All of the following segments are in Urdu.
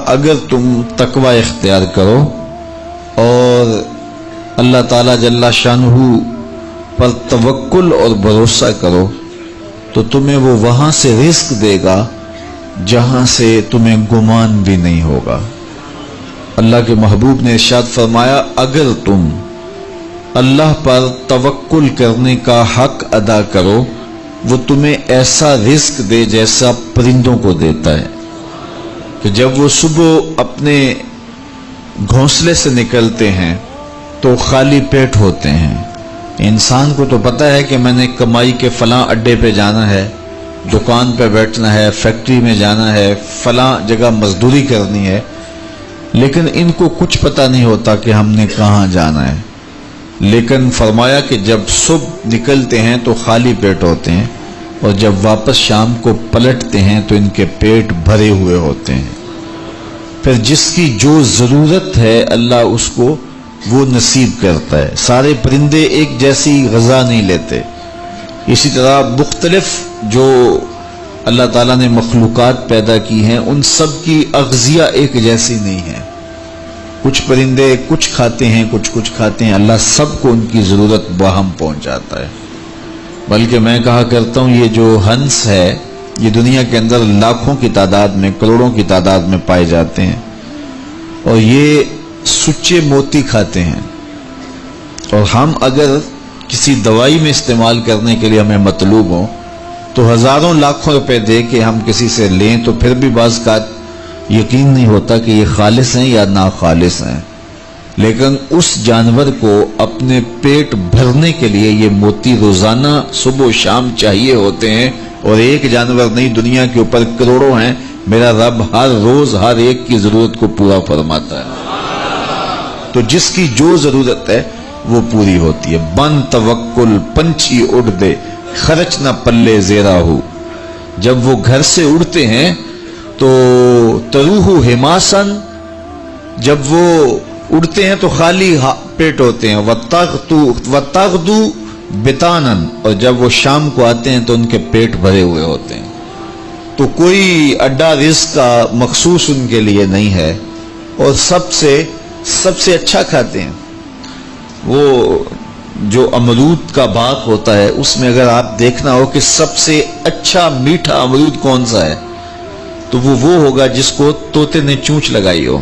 اگر تم تقوی اختیار کرو اور اللہ تعالیٰ جل شانہ پر توکل اور بھروسہ کرو تو تمہیں وہ وہاں سے رزق دے گا جہاں سے تمہیں گمان بھی نہیں ہوگا۔ اللہ کے محبوب نے ارشاد فرمایا اگر تم اللہ پر توکل کرنے کا حق ادا کرو وہ تمہیں ایسا رزق دے جیسا پرندوں کو دیتا ہے کہ جب وہ صبح اپنے گھونسلے سے نکلتے ہیں تو خالی پیٹ ہوتے ہیں۔ انسان کو تو پتہ ہے کہ میں نے کمائی کے فلاں اڈے پہ جانا ہے، دکان پہ بیٹھنا ہے، فیکٹری میں جانا ہے، فلاں جگہ مزدوری کرنی ہے، لیکن ان کو کچھ پتہ نہیں ہوتا کہ ہم نے کہاں جانا ہے۔ لیکن فرمایا کہ جب صبح نکلتے ہیں تو خالی پیٹ ہوتے ہیں اور جب واپس شام کو پلٹتے ہیں تو ان کے پیٹ بھرے ہوئے ہوتے ہیں۔ پھر جس کی جو ضرورت ہے اللہ اس کو وہ نصیب کرتا ہے۔ سارے پرندے ایک جیسی غذا نہیں لیتے، اسی طرح مختلف جو اللہ تعالیٰ نے مخلوقات پیدا کی ہیں ان سب کی اغذیہ ایک جیسی نہیں ہے۔ کچھ پرندے کچھ کھاتے ہیں، کچھ کھاتے ہیں، اللہ سب کو ان کی ضرورت باہم پہنچاتا ہے۔ بلکہ میں کہا کرتا ہوں یہ جو ہنس ہے یہ دنیا کے اندر لاکھوں کی تعداد میں، کروڑوں کی تعداد میں پائے جاتے ہیں اور یہ سچے موتی کھاتے ہیں، اور ہم اگر کسی دوائی میں استعمال کرنے کے لیے ہمیں مطلوب ہوں تو ہزاروں لاکھوں روپے دے کے ہم کسی سے لیں تو پھر بھی بعض کا یقین نہیں ہوتا کہ یہ خالص ہیں یا ناخالص ہیں۔ لیکن اس جانور کو اپنے پیٹ بھرنے کے لیے یہ موتی روزانہ صبح و شام چاہیے ہوتے ہیں، اور ایک جانور نہیں، دنیا کے اوپر کروڑوں ہیں، میرا رب ہر روز ہر ایک کی ضرورت کو پورا فرماتا ہے۔ تو جس کی جو ضرورت ہے وہ پوری ہوتی ہے۔ بن توکل پنچھی اڑ دے خرچ نہ پلے زیرا ہو، جب وہ گھر سے اڑتے ہیں تو تروح حماسن، جب وہ اڑتے ہیں تو خالی پیٹ ہوتے ہیں، وتغدو بتانن، اور جب وہ شام کو آتے ہیں تو ان کے پیٹ بھرے ہوئے ہوتے ہیں۔ تو کوئی اڈا رزق کا مخصوص ان کے لیے نہیں ہے، اور سب سے اچھا کھاتے ہیں۔ وہ جو امرود کا باغ ہوتا ہے اس میں اگر آپ دیکھنا ہو کہ سب سے اچھا میٹھا امرود کون سا ہے تو وہ ہوگا جس کو طوطے نے چونچ لگائی ہو،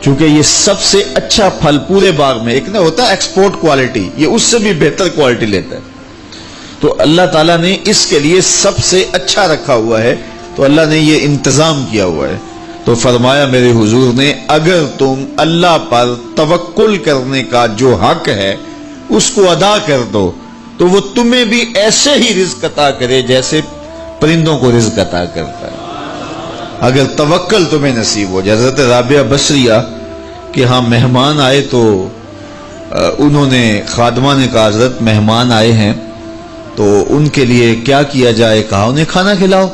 چونکہ یہ سب سے اچھا پھل پورے باغ میں، ایک نہ ہوتا ہے ایکسپورٹ کوالٹی، یہ اس سے بھی بہتر کوالٹی لیتا ہے۔ تو اللہ تعالیٰ نے اس کے لیے سب سے اچھا رکھا ہوا ہے، تو اللہ نے یہ انتظام کیا ہوا ہے۔ تو فرمایا میرے حضور نے اگر تم اللہ پر توکل کرنے کا جو حق ہے اس کو ادا کر دو تو وہ تمہیں بھی ایسے ہی رزق عطا کرے جیسے پرندوں کو رزق عطا کرتا ہے، اگر توکل تمہیں نصیب ہو جائے۔ حضرت رابعہ بصریہ کہ ہاں مہمان آئے تو انہوں نے خادمہ نے کہا حضرت مہمان آئے ہیں تو ان کے لیے کیا کیا جائے، کہا انہیں کھانا کھلاؤ،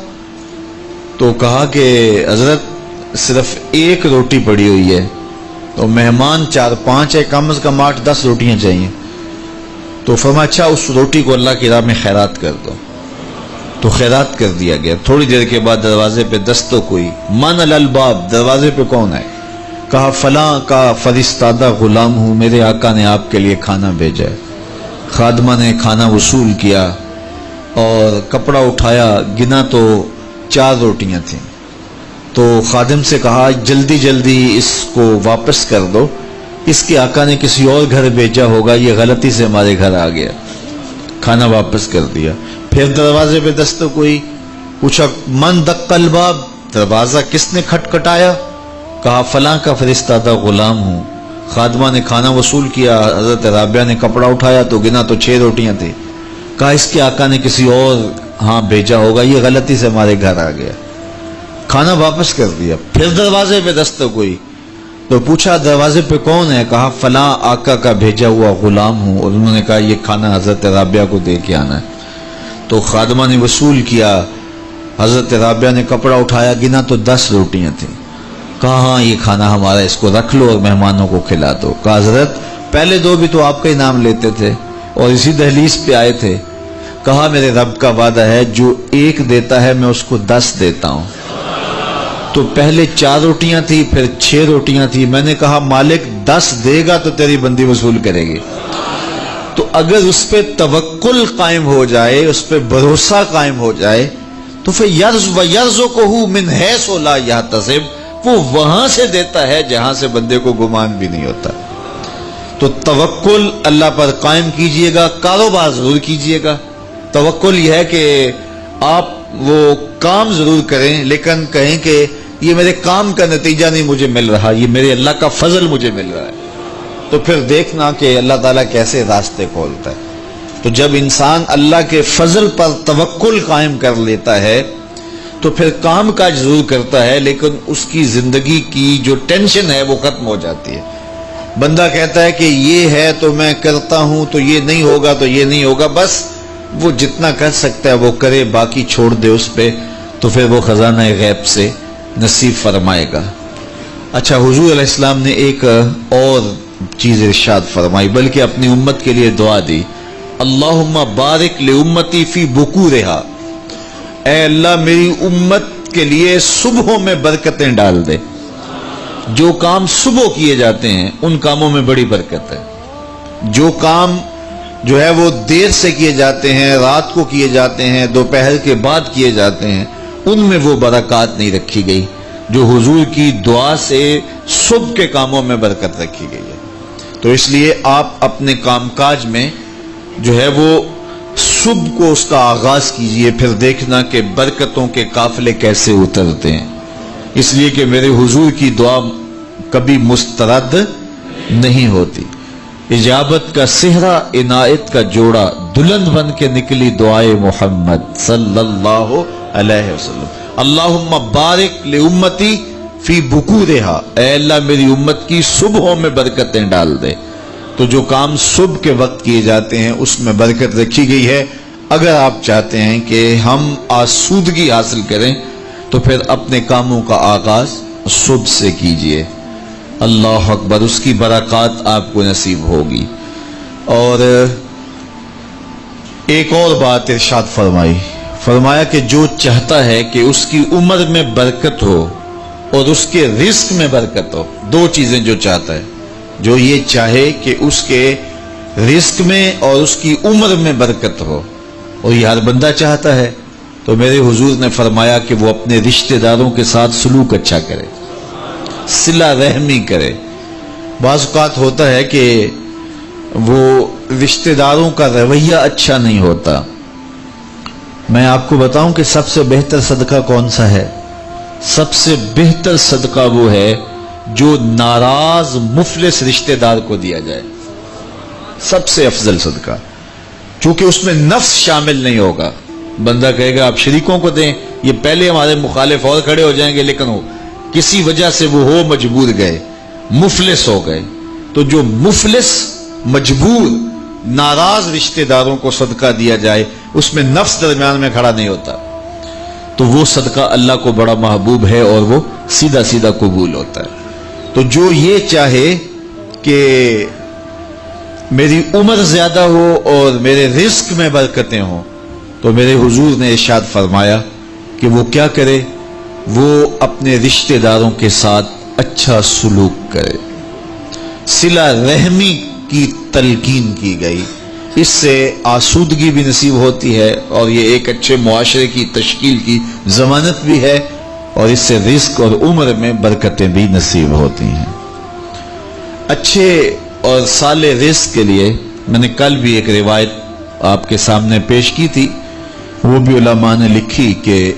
تو کہا کہ حضرت صرف ایک روٹی پڑی ہوئی ہے، تو مہمان 4-5 ہے، کم از کم 8-10 روٹیاں چاہیے، تو فرمایا اچھا اس روٹی کو اللہ کی راہ میں خیرات کر دو، تو خیرات کر دیا گیا۔ تھوڑی دیر کے بعد دروازے پہ دستک ہوئی، من الباب، دروازے پہ کون ہے؟ کہا فلاں کا فرستادہ غلام ہوں، میرے آقا نے آپ کے لیے کھانا بھیجا ہے۔ خادمہ نے کھانا وصول کیا اور کپڑا اٹھایا، گنا تو 4 روٹیاں تھیں، تو خادم سے کہا جلدی جلدی اس کو واپس کر دو، اس کے آقا نے کسی اور گھر بھیجا ہوگا، یہ غلطی سے ہمارے گھر آ گیا۔ کھانا واپس کر دیا۔ پھر دروازے پہ دستک ہوئی، پوچھا من دق الباب، دروازہ کس نے کھٹکھٹایا؟ کہا فلاں کا فرستادہ غلام ہوں۔ خادمہ نے کھانا وصول کیا، حضرت رابعہ نے کپڑا اٹھایا تو گنا تو 6 روٹیاں تھیں، کہا اس کے آقا نے کسی اور ہاں بھیجا ہوگا، یہ غلطی سے ہمارے گھر آ گیا۔ کھانا واپس کر دیا۔ پھر دروازے پہ دستک ہوئی تو پوچھا دروازے پہ کون ہے؟ کہا فلاں آقا کا بھیجا ہوا غلام ہوں، اور انہوں نے کہا یہ کھانا حضرت رابعہ کو دے کے آنا ہے۔ تو خادمہ نے وصول کیا، حضرت رابعہ نے کپڑا اٹھایا، گنا تو 10 روٹیاں تھیں، کہا ہاں یہ کھانا ہمارا، اس کو رکھ لو اور مہمانوں کو کھلا دو۔ کہا حضرت پہلے 2 بھی تو آپ کا ہی نام لیتے تھے اور اسی دہلیز پہ آئے تھے۔ کہا میرے رب کا وعدہ ہے جو 1 دیتا ہے میں اس کو 10 دیتا ہوں، تو پہلے 4 روٹیاں تھی، پھر 6 روٹیاں تھی. میں نے کہا مالک 10 دے گا تو تیری بندی وصول کرے گی. تو اگر اس پہ توکل قائم ہو جائے، اس پہ بھروسہ قائم ہو جائے، تو پھر یرزقہ من حیث لا یحتسب، وہ وہاں سے دیتا ہے جہاں سے بندے کو گمان بھی نہیں ہوتا. تو توکل اللہ پر قائم کیجئے گا. کاروبار ضرور کیجئے گا. توکل یہ ہے کہ آپ وہ کام ضرور کریں، لیکن کہیں کہ یہ میرے کام کا نتیجہ نہیں مجھے مل رہا، یہ میرے اللہ کا فضل مجھے مل رہا ہے. تو پھر دیکھنا کہ اللہ تعالیٰ کیسے راستے کھولتا ہے. تو جب انسان اللہ کے فضل پر توکل قائم کر لیتا ہے تو پھر کام کاج ضرور کرتا ہے، لیکن اس کی زندگی کی جو ٹینشن ہے وہ ختم ہو جاتی ہے. بندہ کہتا ہے کہ یہ ہے تو میں کرتا ہوں، تو یہ نہیں ہوگا تو یہ نہیں ہوگا، بس وہ جتنا کر سکتا ہے وہ کرے، باقی چھوڑ دے اس پہ، تو پھر وہ خزانہ غیب سے نصیب فرمائے گا. اچھا، حضور علیہ السلام نے ایک اور چیز ارشاد فرمائی، بلکہ اپنی امت کے لیے دعا دی. اللہم بارک لامتی فی بکورہا، اے اللہ میری امت کے لیے صبحوں میں برکتیں ڈال دے. جو کام صبح کیے جاتے ہیں ان کاموں میں بڑی برکت ہے. جو کام جو ہے وہ دیر سے کیے جاتے ہیں، رات کو کیے جاتے ہیں، دوپہر کے بعد کیے جاتے ہیں، ان میں وہ برکات نہیں رکھی گئی جو حضور کی دعا سے صبح کے کاموں میں برکت رکھی گئی ہے. تو اس لیے آپ اپنے کام کاج میں جو ہے وہ صبح کو اس کا آغاز کیجئے، پھر دیکھنا کہ برکتوں کے قافلے کیسے اترتے ہیں. اس لیے کہ میرے حضور کی دعا کبھی مسترد نہیں ہوتی. اجابت کا صحرا، عنایت کا جوڑا، دلہن بن کے نکلی دعائے محمد صلی اللہ علیہ وسلم. اللہم بارک لامتی فی بکورہا، اے اللہ میری امت کی صبحوں میں برکتیں ڈال دے. تو جو کام صبح کے وقت کیے جاتے ہیں اس میں برکت رکھی گئی ہے. اگر آپ چاہتے ہیں کہ ہم آسودگی حاصل کریں تو پھر اپنے کاموں کا آغاز صبح سے کیجئے. اللہ اکبر، اس کی برکات آپ کو نصیب ہوگی. اور ایک اور بات ارشاد فرمایا کہ جو چاہتا ہے کہ اس کی عمر میں برکت ہو اور اس کے رزق میں برکت ہو، 2 چیزیں جو چاہتا ہے، جو یہ چاہے کہ اس کے رزق میں اور اس کی عمر میں برکت ہو، اور یہ ہر بندہ چاہتا ہے، تو میرے حضور نے فرمایا کہ وہ اپنے رشتہ داروں کے ساتھ سلوک اچھا کرے، صلہ رحمی کرے. بعض اوقات ہوتا ہے کہ وہ رشتہ داروں کا رویہ اچھا نہیں ہوتا. میں آپ کو بتاؤں کہ سب سے بہتر صدقہ کون سا ہے؟ سب سے بہتر صدقہ وہ ہے جو ناراض مفلس رشتہ دار کو دیا جائے. سب سے افضل صدقہ، چونکہ اس میں نفس شامل نہیں ہوگا. بندہ کہے گا آپ شریکوں کو دیں، یہ پہلے ہمارے مخالف اور کھڑے ہو جائیں گے، لیکن کسی وجہ سے وہ ہو مجبور گئے، مفلس ہو گئے. تو جو مفلس مجبور ناراض رشتہ داروں کو صدقہ دیا جائے، اس میں نفس درمیان میں کھڑا نہیں ہوتا، تو وہ صدقہ اللہ کو بڑا محبوب ہے اور وہ سیدھا سیدھا قبول ہوتا ہے. تو جو یہ چاہے کہ میری عمر زیادہ ہو اور میرے رزق میں برکتیں ہوں، تو میرے حضور نے ارشاد فرمایا کہ وہ کیا کرے؟ وہ اپنے رشتہ داروں کے ساتھ اچھا سلوک کرے. صلہ رحمی کی تلقین کی گئی. اس سے آسودگی بھی نصیب ہوتی ہے اور یہ ایک اچھے معاشرے کی تشکیل کی ضمانت بھی ہے، اور اس سے رزق اور عمر میں برکتیں بھی نصیب ہوتی ہیں. اچھے اور صالح رزق کے لیے میں نے کل بھی ایک روایت آپ کے سامنے پیش کی تھی. وہ بھی علماء نے لکھی کہ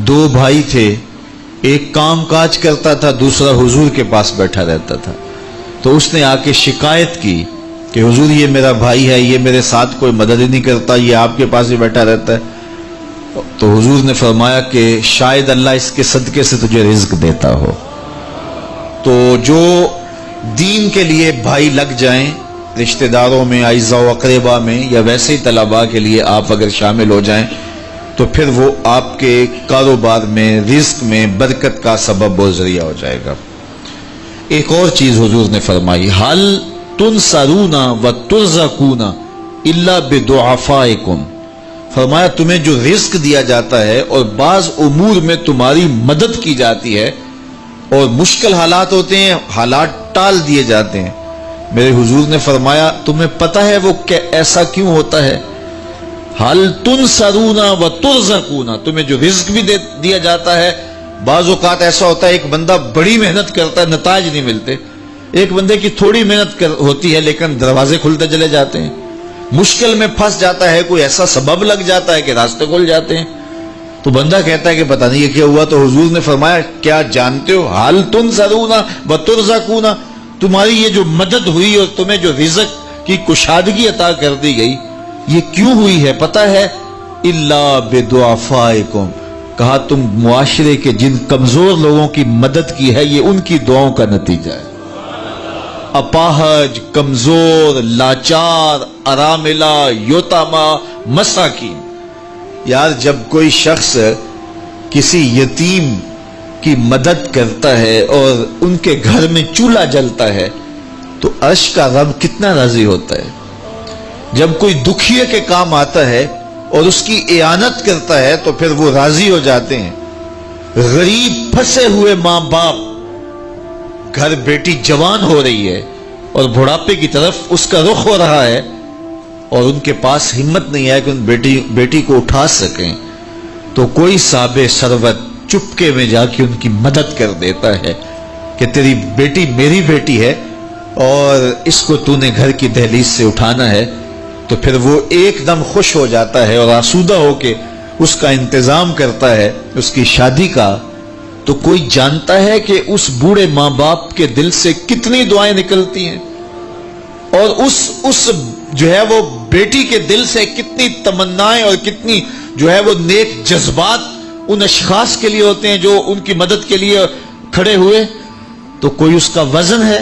2 بھائی تھے، ایک کام کاج کرتا تھا، دوسرا حضور کے پاس بیٹھا رہتا تھا. تو اس نے آ کے شکایت کی کہ حضور یہ میرا بھائی ہے، یہ میرے ساتھ کوئی مدد ہی نہیں کرتا، یہ آپ کے پاس ہی بیٹھا رہتا ہے. تو حضور نے فرمایا کہ شاید اللہ اس کے صدقے سے تجھے رزق دیتا ہو. تو جو دین کے لیے بھائی لگ جائیں، رشتہ داروں میں، اعزاء و اقربا میں، یا ویسے ہی طلباء کے لیے آپ اگر شامل ہو جائیں، تو پھر وہ آپ کے کاروبار میں، رزق میں برکت کا سبب و ذریعہ ہو جائے گا. ایک اور چیز حضور نے فرمائی، حل تنصرون و ترزقون الا بدعفائکم فرمایا تمہیں جو رزق دیا جاتا ہے اور بعض امور میں تمہاری مدد کی جاتی ہے اور مشکل حالات ہوتے ہیں، حالات ٹال دیے جاتے ہیں، میرے حضور نے فرمایا تمہیں پتہ ہے وہ ایسا کیوں ہوتا ہے؟ حل تنصرون و ترزقون، تمہیں جو رزق بھی دیا جاتا ہے، بعض اوقات ایسا ہوتا ہے ایک بندہ بڑی محنت کرتا ہے نتائج نہیں ملتے، ایک بندے کی تھوڑی محنت ہوتی ہے لیکن دروازے کھلتے چلے جاتے ہیں، مشکل میں پھنس جاتا ہے، کوئی ایسا سبب لگ جاتا ہے کہ راستے کھل جاتے ہیں، تو بندہ کہتا ہے کہ پتہ نہیں یہ کیا ہوا، تو حضور نے فرمایا کیا جانتے ہو حل تنصرون و ترزقون، تمہاری یہ جو مدد ہوئی اور تمہیں جو رزق کی کشادگی عطا کر دی گئی یہ کیوں ہوئی ہے پتہ ہے؟ الا بدعفائکم، کہا تم معاشرے کے جن کمزور لوگوں کی مدد کی ہے یہ ان کی دعاؤں کا نتیجہ ہے۔ اپاہج، کمزور، لاچار، اراملہ، یتامہ، مساکین، یار جب کوئی شخص کسی یتیم کی مدد کرتا ہے اور ان کے گھر میں چولہا جلتا ہے تو عرش کا رب کتنا راضی ہوتا ہے۔ جب کوئی دکھیے کے کام آتا ہے اور اس کی اعانت کرتا ہے تو پھر وہ راضی ہو جاتے ہیں۔ غریب پھنسے ہوئے ماں باپ، گھر بیٹی جوان ہو رہی ہے اور بڑھاپے کی طرف اس کا رخ ہو رہا ہے اور ان کے پاس ہمت نہیں ہے کہ ان بیٹی کو اٹھا سکیں، تو کوئی صاحب ثروت چپکے میں جا کے ان کی مدد کر دیتا ہے کہ تیری بیٹی میری بیٹی ہے اور اس کو تو نے گھر کی دہلیز سے اٹھانا ہے، تو پھر وہ ایک دم خوش ہو جاتا ہے اور آسودہ ہو کے اس کا انتظام کرتا ہے اس کی شادی کا۔ تو کوئی جانتا ہے کہ اس بوڑھے ماں باپ کے دل سے کتنی دعائیں نکلتی ہیں اور اس جو ہے وہ بیٹی کے دل سے کتنی تمنائیں اور کتنی جو ہے وہ نیک جذبات ان اشخاص کے لیے ہوتے ہیں جو ان کی مدد کے لیے کھڑے ہوئے۔ تو کوئی اس کا وزن ہے؟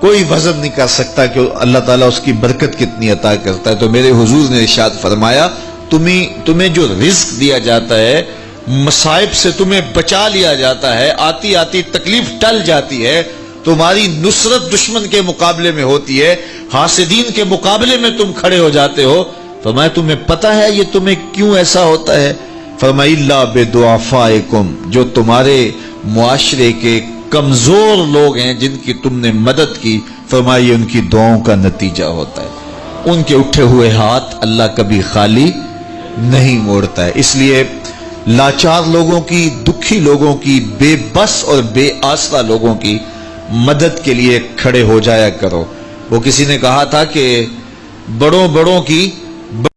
کوئی وزن نہیں کر سکتا کہ اللہ تعالیٰ اس کی برکت کتنی عطا کرتا ہے۔ تو میرے حضور نے ارشاد فرمایا تمہیں جو رزق دیا جاتا ہے، مصائب سے تمہیں بچا لیا جاتا ہے، آتی آتی تکلیف ٹل جاتی ہے، تمہاری نصرت دشمن کے مقابلے میں ہوتی ہے، حاسدین کے مقابلے میں تم کھڑے ہو جاتے ہو، فرمایا تمہیں پتہ ہے یہ تمہیں کیوں ایسا ہوتا ہے؟ فرمایا الا بدعفائکم، جو تمہارے معاشرے کے کمزور لوگ ہیں جن کی تم نے مدد کی، فرمایا یہ ان کی دعاؤں کا نتیجہ ہوتا ہے، ان کے اٹھے ہوئے ہاتھ اللہ کبھی خالی نہیں موڑتا ہے۔ اس لیے لاچار لوگوں کی، دکھی لوگوں کی، بے بس اور بے آسرا لوگوں کی مدد کے لیے کھڑے ہو جایا کرو۔ وہ کسی نے کہا تھا کہ بڑوں کی